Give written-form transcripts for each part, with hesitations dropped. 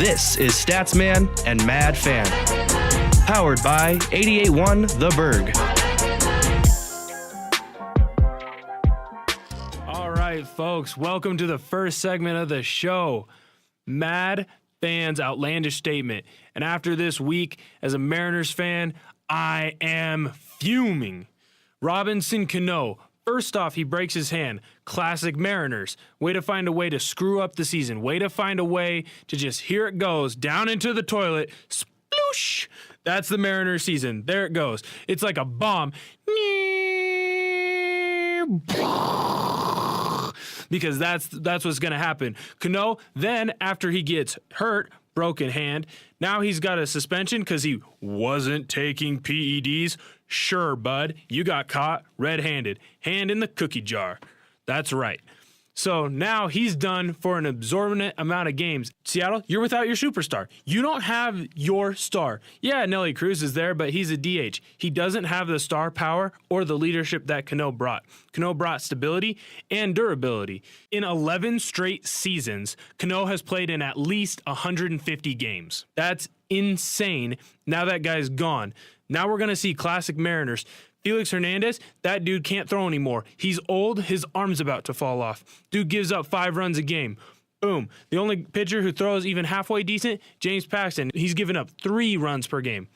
This is Statsman and Mad Fan, powered by 88.1 The Berg. All right, folks, welcome to the first segment of the show, Mad Fan's Outlandish Statement. And after this week, as a Mariners fan, I am fuming. Robinson Cano. First off, he breaks his hand. Classic Mariners. Way to find a way to screw up the season. Way to find a way to just, here it goes, down into the toilet. Sploosh! That's the Mariners season. There it goes. It's like a bomb. Because that's what's going to happen. Cano, then after he gets hurt, broken hand, now he's got a suspension because he wasn't taking PEDs. Sure, bud, you got caught red-handed. Hand in the cookie jar. That's right. So now he's done for an exorbitant amount of games. Seattle, you're without your superstar. You don't have your star. Yeah, Nelly Cruz is there, but he's a DH. He doesn't have the star power or the leadership that Cano brought. Cano brought stability and durability. In 11 straight seasons, Cano has played in at least 150 games. That's insane. Now that guy's gone. Now we're going to see classic Mariners. Felix Hernandez, that dude can't throw anymore. He's old. His arm's about to fall off. Dude gives up 5 runs a game. Boom. The only pitcher who throws even halfway decent, James Paxton. He's given up 3 runs per game.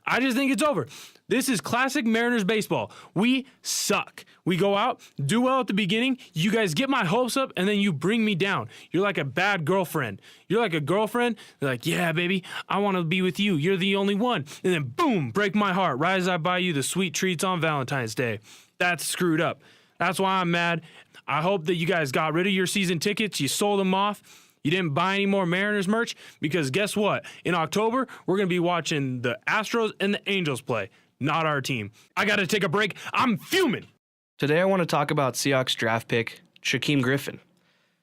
I just think it's over. This is classic Mariners baseball. We suck. We go out, do well at the beginning. You guys get my hopes up, and then you bring me down. You're like a bad girlfriend. You're like a girlfriend. They're like, yeah, baby, I want to be with you. You're the only one. And then, boom, break my heart right as I buy you the sweet treats on Valentine's Day. That's screwed up. That's why I'm mad. I hope that you guys got rid of your season tickets. You sold them off. You didn't buy any more Mariners merch because guess what? In October, we're going to be watching the Astros and the Angels play, not our team. I got to take a break. I'm fuming. Today I want to talk about Seahawks draft pick, Shaquem Griffin.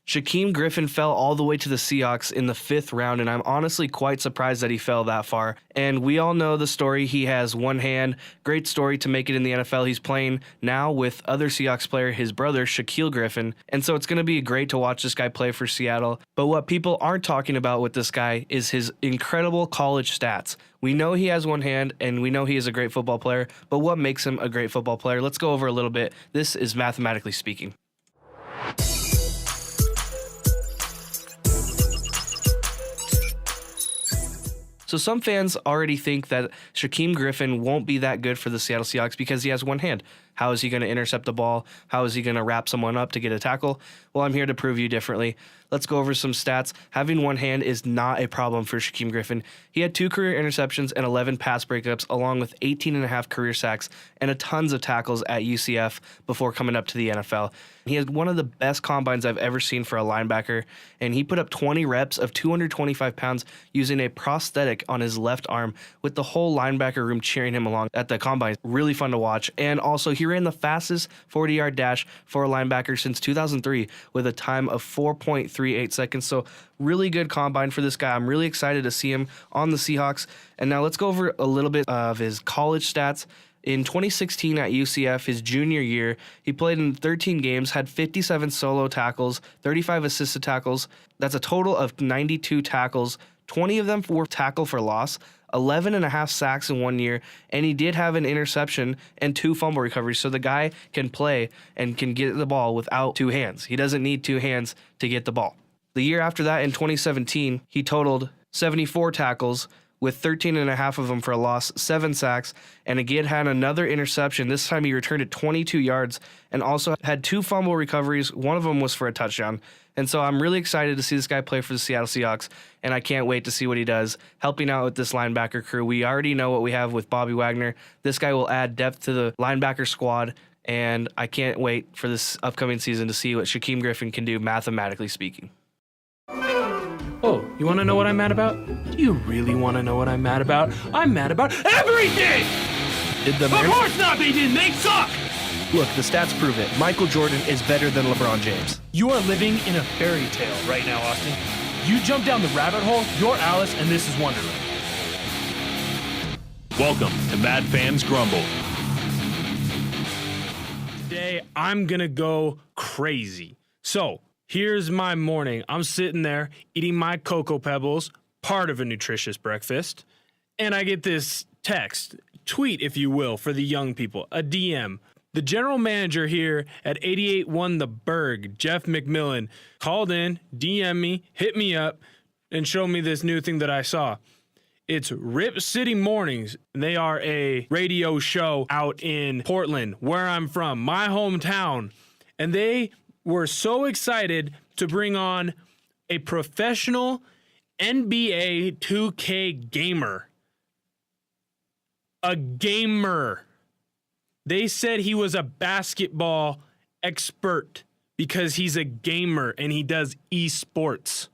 Shaquem Griffin fell all the way to the Seahawks in the 5th round, and I'm honestly quite surprised that he fell that far. And we all know the story. He has one hand. Great story to make it in the NFL. He's playing now with other Seahawks player, his brother, Shaquille Griffin. And so it's going to be great to watch this guy play for Seattle. But what people aren't talking about with this guy is his incredible college stats. We know he has one hand, and we know he is a great football player. But what makes him a great football player? Let's go over a little bit. This is mathematically speaking. So some fans already think that Shaquem Griffin won't be that good for the Seattle Seahawks because he has one hand. How is he going to intercept the ball? How is he going to wrap someone up to get a tackle? Well, I'm here to prove you differently. Let's go over some stats. Having one hand is not a problem for Shaquem Griffin. He had 2 career interceptions and 11 pass breakups, along with 18.5 career sacks and tons of tackles at UCF before coming up to the NFL. He has one of the best combines I've ever seen for a linebacker, and he put up 20 reps of 225 pounds using a prosthetic on his left arm with the whole linebacker room cheering him along at the combine. Really fun to watch. And also, he ran the fastest 40-yard dash for a linebacker since 2003 with a time of 4.38 seconds. So really good combine for this guy. I'm really excited to see him on the Seahawks. And now let's go over a little bit of his college stats. In 2016 at UCF, his junior year, he played in 13 games, had 57 solo tackles, 35 assisted tackles. That's a total of 92 tackles. 20 of them were tackle for loss, 11.5 sacks in 1 year, and he did have an interception and 2 fumble recoveries. So the guy can play and can get the ball without 2 hands. He doesn't need 2 hands to get the ball. The year after that, in 2017, he totaled 74 tackles, with 13.5 of them for a loss, 7 sacks, and again had another interception. This time he returned it 22 yards and also had 2 fumble recoveries. One of them was for a touchdown. And so I'm really excited to see this guy play for the Seattle Seahawks, and I can't wait to see what he does, helping out with this linebacker crew. We already know what we have with Bobby Wagner. This guy will add depth to the linebacker squad, and I can't wait for this upcoming season to see what Shaquem Griffin can do, mathematically speaking. Oh, you want to know what I'm mad about? Do you really want to know what I'm mad about? I'm mad about everything! Of course not, they didn't. They suck! Look, the stats prove it. Michael Jordan is better than LeBron James. You are living in a fairy tale right now, Austin. You jump down the rabbit hole, you're Alice, and this is Wonderland. Welcome to Mad Fans Grumble. Today, I'm gonna go crazy. So, here's my morning. I'm sitting there eating my Cocoa Pebbles, part of a nutritious breakfast. And I get this text, tweet, if you will, for the young people, a DM. The general manager here at 88 Won the Berg, Jeff McMillan, called in, DM me, hit me up, and showed me this new thing that I saw. It's Rip City Mornings. They are a radio show out in Portland, where I'm from, my hometown. And they were so excited to bring on a professional NBA 2K gamer. A gamer. They said he was a basketball expert because he's a gamer and he does esports.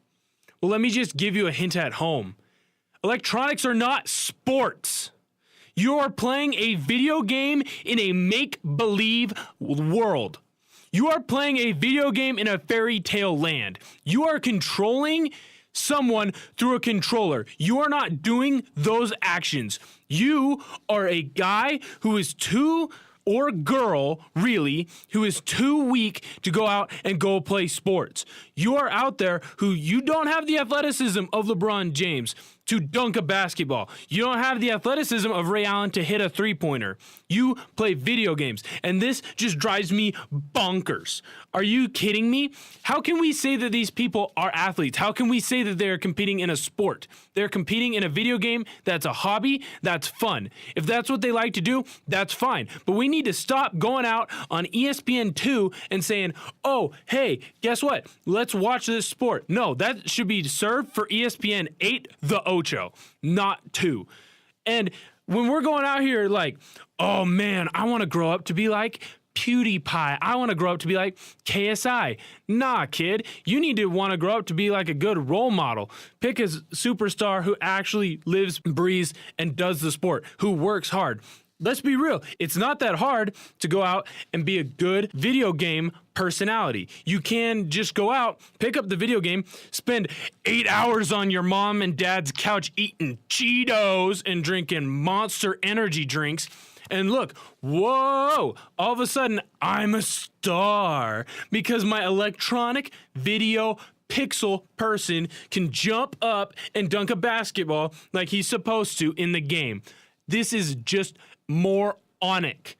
Well, let me just give you a hint at home. Electronics are not sports. You are playing a video game in a make-believe world. You are playing a video game in a fairy tale land. You are controlling someone through a controller. You are not doing those actions. You are a guy who is or girl, really, who is too weak to go out and go play sports. You are out there who you don't have the athleticism of LeBron James to dunk a basketball. You don't have the athleticism of Ray Allen to hit a three-pointer. You play video games, and this just drives me bonkers. Are you kidding me? How can we say that these people are athletes? How can we say that they're competing in a sport? They're competing in a video game that's a hobby, that's fun. If that's what they like to do, that's fine. But we need to stop going out on ESPN2 and saying, oh, hey, guess what? Let's watch this sport. No, that should be served for ESPN 8, the Ocho, not 2. And when we're going out here like, oh man, I want to grow up to be like PewDiePie. I want to grow up to be like KSI. Nah, kid, you need to want to grow up to be like a good role model. Pick a superstar who actually lives, breathes, and does the sport, who works hard. Let's be real. It's not that hard to go out and be a good video game personality. You can just go out, pick up the video game, spend 8 hours on your mom and dad's couch eating Cheetos and drinking Monster energy drinks. And look, whoa, all of a sudden I'm a star because my electronic video pixel person can jump up and dunk a basketball like he's supposed to in the game. This is just moronic.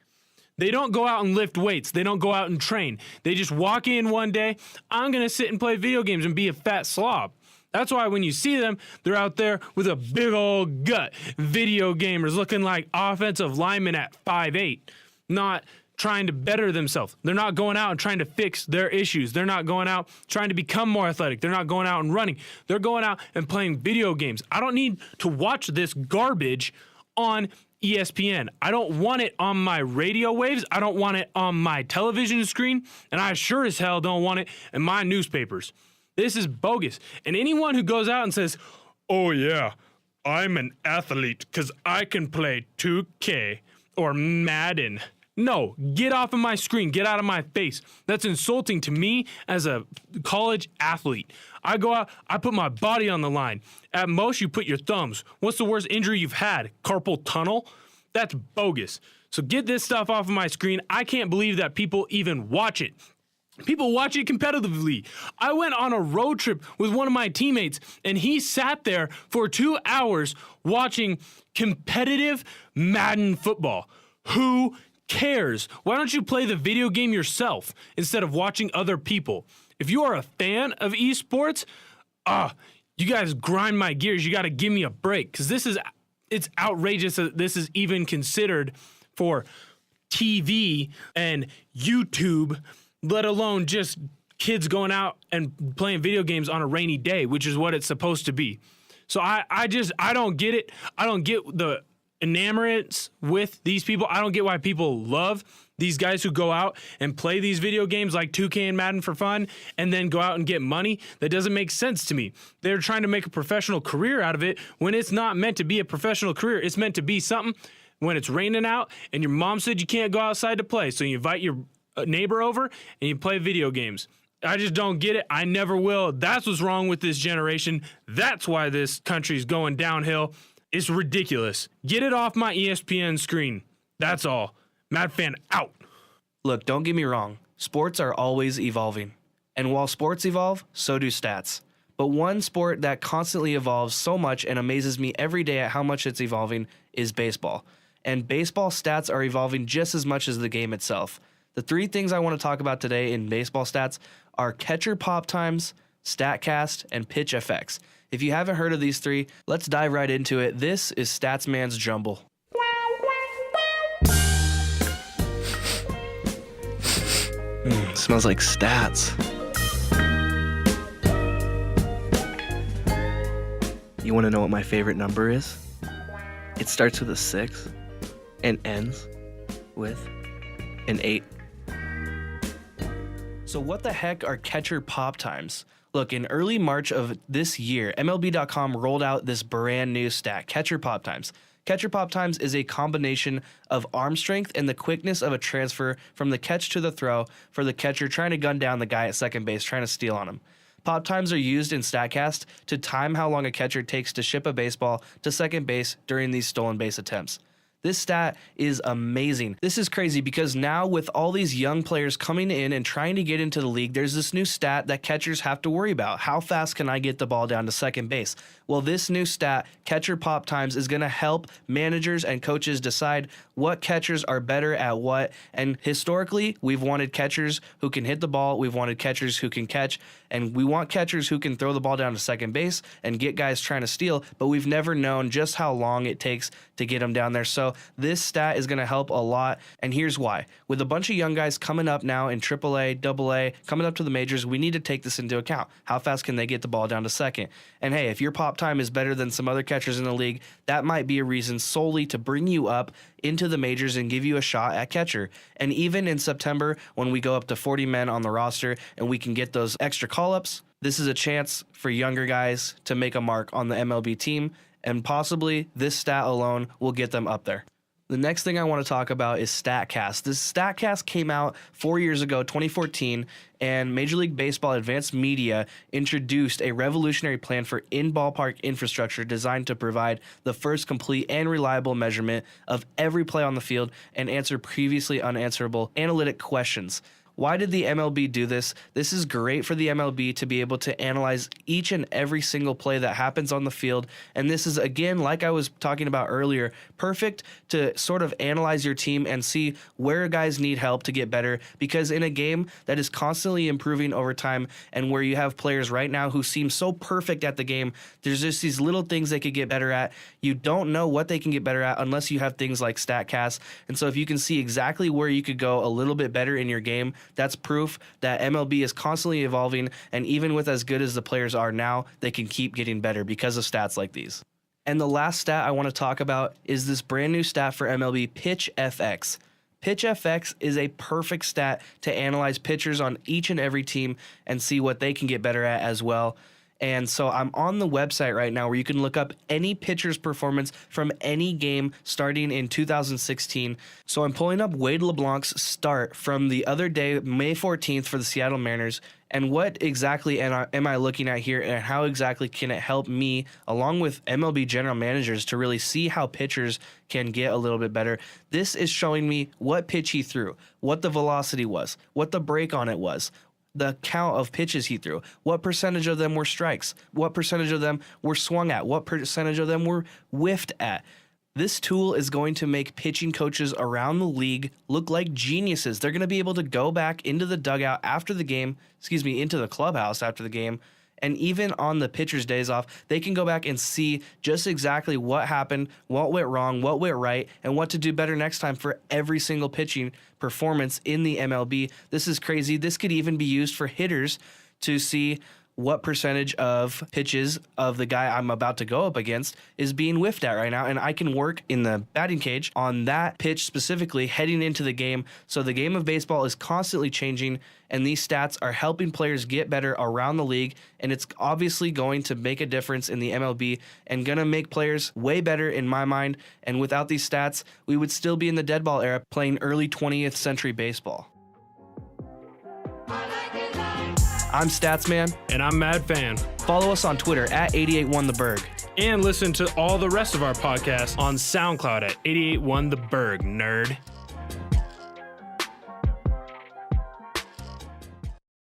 They don't go out and lift weights. They don't go out and train. They just walk in one day, I'm going to sit and play video games and be a fat slob. That's why when you see them, they're out there with a big old gut. Video gamers looking like offensive linemen at 5'8", not trying to better themselves. They're not going out and trying to fix their issues. They're not going out trying to become more athletic. They're not going out and running. They're going out and playing video games. I don't need to watch this garbage on ESPN. I don't want it on my radio waves. I don't want it on my television screen. And I sure as hell don't want it in my newspapers. This is bogus. And anyone who goes out and says, oh yeah, I'm an athlete because I can play 2K or Madden. No, get off of my screen. Get out of my face. That's insulting to me as a college athlete. I go out, I put my body on the line. At most, you put your thumbs. What's the worst injury you've had? Carpal tunnel? That's bogus. So get this stuff off of my screen. I can't believe that people even watch it. People watch it competitively. I went on a road trip with one of my teammates, and he sat there for 2 hours watching competitive Madden football. Who cares? Why don't you play the video game yourself instead of watching other people? If you are a fan of esports, you guys grind my gears. You got to give me a break because it's outrageous that this is even considered for TV and YouTube, let alone just kids going out and playing video games on a rainy day, which is what it's supposed to be. So I don't get it. I don't get the enamorance with these people. I don't get why people love these guys who go out and play these video games like 2K and Madden for fun and then go out and get money. That doesn't make sense to me. They're trying to make a professional career out of it when it's not meant to be a professional career. It's meant to be something when it's raining out and your mom said you can't go outside to play. So you invite your neighbor over and you play video games. I just don't get it. I never will. That's what's wrong with this generation. That's why this country's going downhill. It's ridiculous. Get it off my ESPN screen. That's all. Mad Fan out. Look, don't get me wrong. Sports are always evolving. And while sports evolve, so do stats. But one sport that constantly evolves so much and amazes me every day at how much it's evolving is baseball. And baseball stats are evolving just as much as the game itself. The three things I want to talk about today in baseball stats are catcher pop times, StatCast, and pitch FX. If you haven't heard of these three, let's dive right into it. This is Statsman's Jumble. Smells like stats. You want to know what my favorite number is? It starts with a 6 and ends with an 8. So what the heck are catcher pop times? Look, in early March of this year, MLB.com rolled out this brand new stat, catcher pop times. Catcher pop times is a combination of arm strength and the quickness of a transfer from the catch to the throw for the catcher trying to gun down the guy at second base trying to steal on him. Pop times are used in StatCast to time how long a catcher takes to ship a baseball to second base during these stolen base attempts. This stat is amazing. This is crazy because now with all these young players coming in and trying to get into the league, there's this new stat that catchers have to worry about. How fast can I get the ball down to second base? Well, this new stat, catcher pop times, is going to help managers and coaches decide what catchers are better at what. And historically, we've wanted catchers who can hit the ball. We've wanted catchers who can catch. And we want catchers who can throw the ball down to second base and get guys trying to steal. But we've never known just how long it takes to get them down there. So this stat is going to help a lot. And here's why. With a bunch of young guys coming up now in AAA, AA, coming up to the majors, we need to take this into account. How fast can they get the ball down to second? And hey, if your pop time is better than some other catchers in the league, that might be a reason solely to bring you up into the majors and give you a shot at catcher. And even in September, when we go up to 40 men on the roster and we can get those extra call-ups, this is a chance for younger guys to make a mark on the MLB team, and possibly this stat alone will get them up there. The next thing I want to talk about is StatCast. This StatCast came out 4 years ago, 2014, and Major League Baseball Advanced Media introduced a revolutionary plan for in-ballpark infrastructure designed to provide the first complete and reliable measurement of every play on the field and answer previously unanswerable analytic questions. Why did the MLB do this? This is great for the MLB to be able to analyze each and every single play that happens on the field. And this is, again, like I was talking about earlier, perfect to sort of analyze your team and see where guys need help to get better. Because in a game that is constantly improving over time and where you have players right now who seem so perfect at the game, there's just these little things they could get better at. You don't know what they can get better at unless you have things like StatCast. And so if you can see exactly where you could go a little bit better in your game, that's proof that MLB is constantly evolving, and even with as good as the players are now, they can keep getting better because of stats like these. And the last stat I want to talk about is this brand new stat for MLB, Pitch FX. Pitch FX is a perfect stat to analyze pitchers on each and every team and see what they can get better at as well. And so I'm on the website right now where you can look up any pitcher's performance from any game starting in 2016. So I'm pulling up Wade LeBlanc's start from the other day, May 14th for the Seattle Mariners. And what exactly am I looking at here, and how exactly can it help me, along with MLB general managers, to really see how pitchers can get a little bit better? This is showing me what pitch he threw, what the velocity was, what the break on it was, the count of pitches he threw, what percentage of them were strikes, what percentage of them were swung at, what percentage of them were whiffed at. This tool is going to make pitching coaches around the league look like geniuses. They're going to be able to go back into the dugout after the game, into the clubhouse after the game, and even on the pitcher's days off, they can go back and see just exactly what happened, what went wrong, what went right, and what to do better next time for every single pitching performance in the MLB. This is crazy. This could even be used for hitters to see what percentage of pitches of the guy I'm about to go up against is being whiffed at right now. And I can work in the batting cage on that pitch specifically heading into the game. So the game of baseball is constantly changing, and these stats are helping players get better around the league. And it's obviously going to make a difference in the MLB and going to make players way better in my mind. And without these stats, we would still be in the dead ball era playing early 20th century baseball. I'm Statsman. And I'm Mad Fan. Follow us on Twitter at 881theberg. And listen to all the rest of our podcasts on SoundCloud at 881 The Berg, nerd.